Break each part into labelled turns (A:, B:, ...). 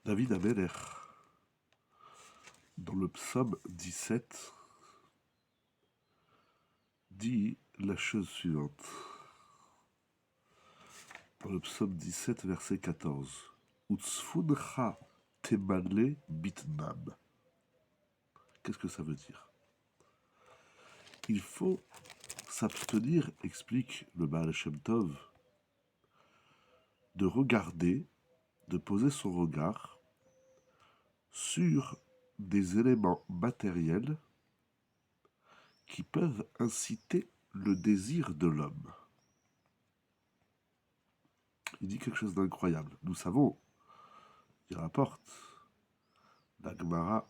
A: David Ameller, dans le psaume 17, dit la chose suivante. Dans le psaume 17, verset 14. Utsfuncha temale bitnam. Qu'est-ce que ça veut dire? Il faut s'abstenir, explique le Baal Shem Tov, de regarder, de poser son regard sur des éléments matériels qui peuvent inciter le désir de l'homme. Il dit quelque chose d'incroyable. Nous savons, il rapporte la Gemara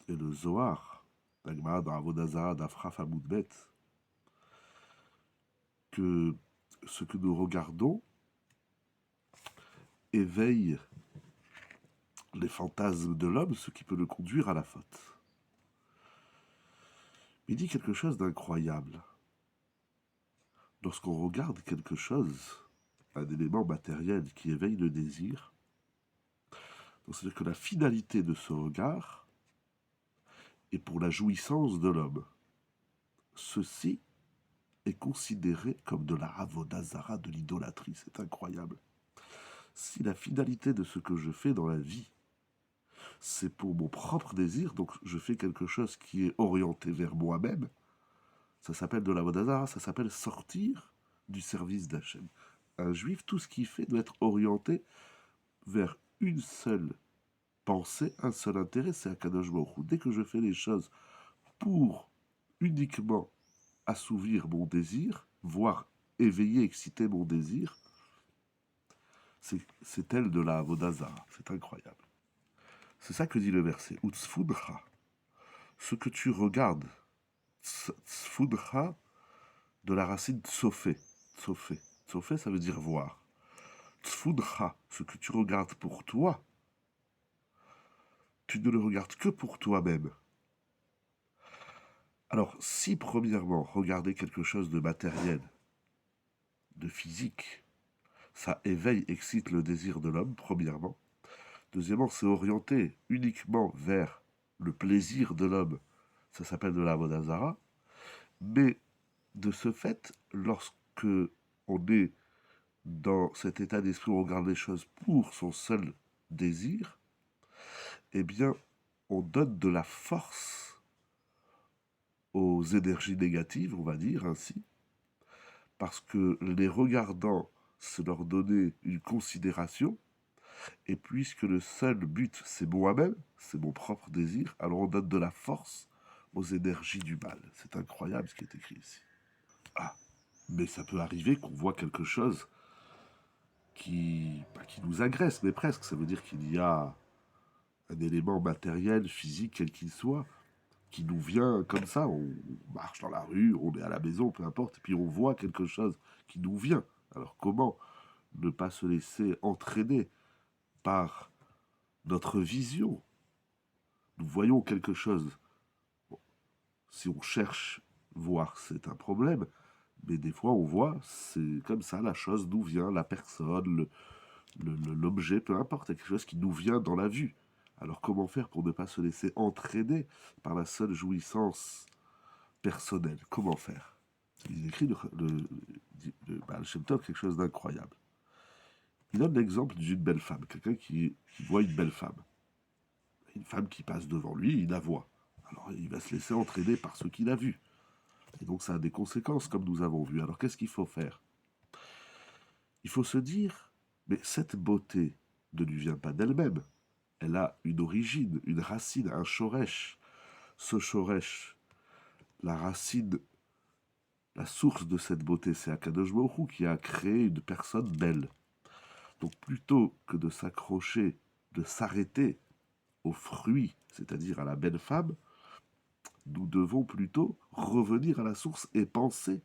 A: et le Zohar, la Gemara dans Avodah Zarah d'Afraf Amoudbet, que ce que nous regardons éveille les fantasmes de l'homme, ce qui peut le conduire à la faute. Il dit quelque chose d'incroyable. Lorsqu'on regarde quelque chose, un élément matériel qui éveille le désir, c'est-à-dire que la finalité de ce regard est pour la jouissance de l'homme. Ceci est considéré comme de la Avodah Zarah, de l'idolâtrie. C'est incroyable. Si la finalité de ce que je fais dans la vie, c'est pour mon propre désir, donc je fais quelque chose qui est orienté vers moi-même, ça s'appelle de l'Avodah Zarah, ça s'appelle sortir du service d'Hachem. Un juif, tout ce qu'il fait doit être orienté vers une seule pensée, un seul intérêt, c'est Akadosh Baruch Hu. Dès que je fais les choses pour uniquement assouvir mon désir, voire éveiller, exciter mon désir, c'est elle de la Avodah Zarah. C'est incroyable. C'est ça que dit le verset. Utsfudcha. Ce que tu regardes. Tsfudcha de la racine tsofé. Tsofé. Tsofé, ça veut dire voir. Tsfudcha. Ce que tu regardes pour toi, tu ne le regardes que pour toi-même. Alors, si premièrement, regarder quelque chose de matériel, de physique, ça éveille, excite le désir de l'homme, premièrement. Deuxièmement, c'est orienté uniquement vers le plaisir de l'homme. Ça s'appelle de la Avodah Zarah. Mais de ce fait, lorsque on est dans cet état d'esprit où on regarde les choses pour son seul désir, eh bien, on donne de la force aux énergies négatives, on va dire ainsi, parce que les regardant, c'est leur donner une considération, et puisque le seul but, c'est moi-même, c'est mon propre désir, alors on donne de la force aux énergies du mal. C'est incroyable ce qui est écrit ici. Ah, mais ça peut arriver qu'on voit quelque chose qui nous agresse, mais presque. Ça veut dire qu'il y a un élément matériel, physique, quel qu'il soit, qui nous vient comme ça. On marche dans la rue, on est à la maison, peu importe, et puis on voit quelque chose qui nous vient. Alors comment ne pas se laisser entraîner par notre vision? Nous voyons quelque chose. Bon, si on cherche voir, c'est un problème. Mais des fois, on voit, c'est comme ça, la chose nous vient, la personne, l'objet, peu importe, quelque chose qui nous vient dans la vue. Alors comment faire pour ne pas se laisser entraîner par la seule jouissance personnelle? Comment faire? Il écrit le Baal Shem Tov quelque chose d'incroyable. Il donne l'exemple d'une belle femme, quelqu'un qui voit une belle femme. Une femme qui passe devant lui, il la voit. Alors il va se laisser entraîner par ce qu'il a vu. Et donc ça a des conséquences, comme nous avons vu. Alors qu'est-ce qu'il faut faire? Il faut se dire, mais cette beauté ne lui vient pas d'elle-même. Elle a une origine, une racine, un shoresh. Ce shoresh, la racine, la source de cette beauté, c'est Akadosh Baruch Hu qui a créé une personne belle. Donc plutôt que de s'accrocher, de s'arrêter au fruit, c'est-à-dire à la belle femme, nous devons plutôt revenir à la source et penser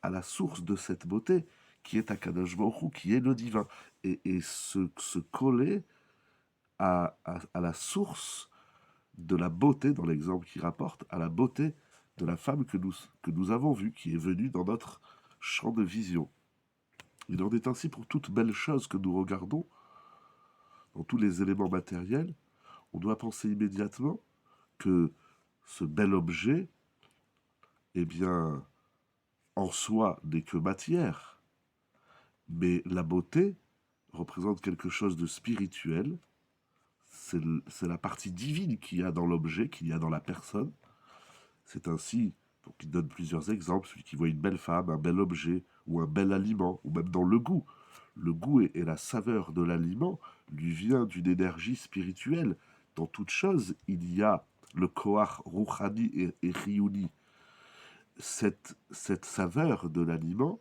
A: à la source de cette beauté qui est Akadosh Baruch Hu, qui est le divin, et se coller à la source de la beauté, dans l'exemple qu'il rapporte, à la beauté de la femme que nous avons vue, qui est venue dans notre champ de vision. Il en est ainsi pour toute belle chose que nous regardons. dans tous les éléments matériels, on doit penser immédiatement que ce bel objet, eh bien, en soi n'est que matière, mais la beauté représente quelque chose de spirituel, c'est la partie divine qu'il y a dans l'objet, qu'il y a dans la personne. C'est ainsi, donc il donne plusieurs exemples, celui qui voit une belle femme, un bel objet, ou un bel aliment, ou même dans le goût. Le goût et la saveur de l'aliment lui vient d'une énergie spirituelle. Dans toute chose, il y a le koach rouhani et riouni. Cette saveur de l'aliment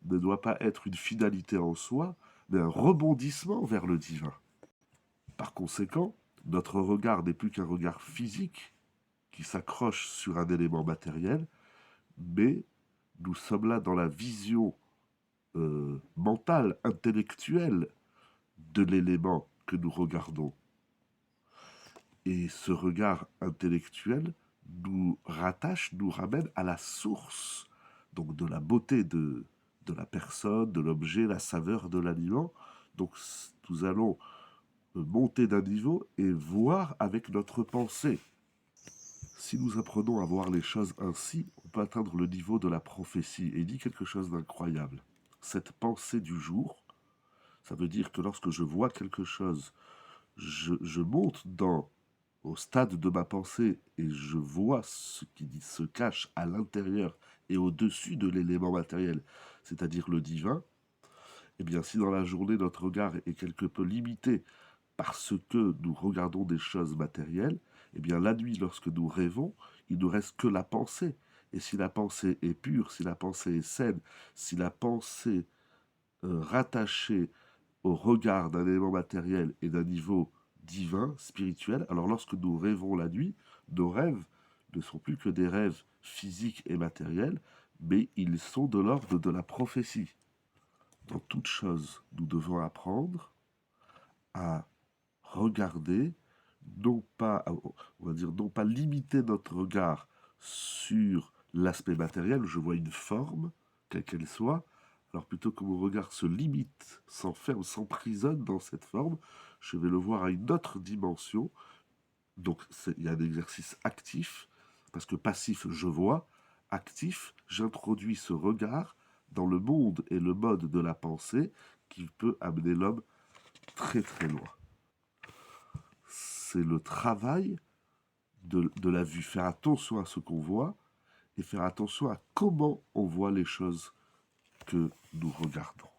A: ne doit pas être une finalité en soi, mais un rebondissement vers le divin. Par conséquent, notre regard n'est plus qu'un regard physique qui s'accroche sur un élément matériel, mais nous sommes là dans la vision mentale, intellectuelle de l'élément que nous regardons. Et ce regard intellectuel nous rattache, nous ramène à la source, donc de la beauté de la personne, de l'objet, la saveur de l'aliment. Donc nous allons monter d'un niveau et voir avec notre pensée. Si nous apprenons à voir les choses ainsi, on peut atteindre le niveau de la prophétie. Et il dit quelque chose d'incroyable. Cette pensée du jour, ça veut dire que lorsque je vois quelque chose, je monte au stade de ma pensée et je vois ce qui se cache à l'intérieur et au-dessus de l'élément matériel, c'est-à-dire le divin. Eh bien, si dans la journée notre regard est quelque peu limité parce que nous regardons des choses matérielles, eh bien la nuit, lorsque nous rêvons, il ne nous reste que la pensée. Et si la pensée est pure, si la pensée est saine, si la pensée rattachée au regard d'un élément matériel et d'un niveau divin, spirituel, alors lorsque nous rêvons la nuit, nos rêves ne sont plus que des rêves physiques et matériels, mais ils sont de l'ordre de la prophétie. Dans toute chose, nous devons apprendre à regarder, non pas, on va dire, non pas limiter notre regard sur l'aspect matériel, où je vois une forme, quelle qu'elle soit, alors plutôt que mon regard se limite, s'enferme, s'emprisonne dans cette forme, je vais le voir à une autre dimension. Donc il y a un exercice actif, parce que passif, je vois, actif, j'introduis ce regard dans le monde et le mode de la pensée qui peut amener l'homme très très loin. C'est le travail de la vue, faire attention à ce qu'on voit et faire attention à comment on voit les choses que nous regardons.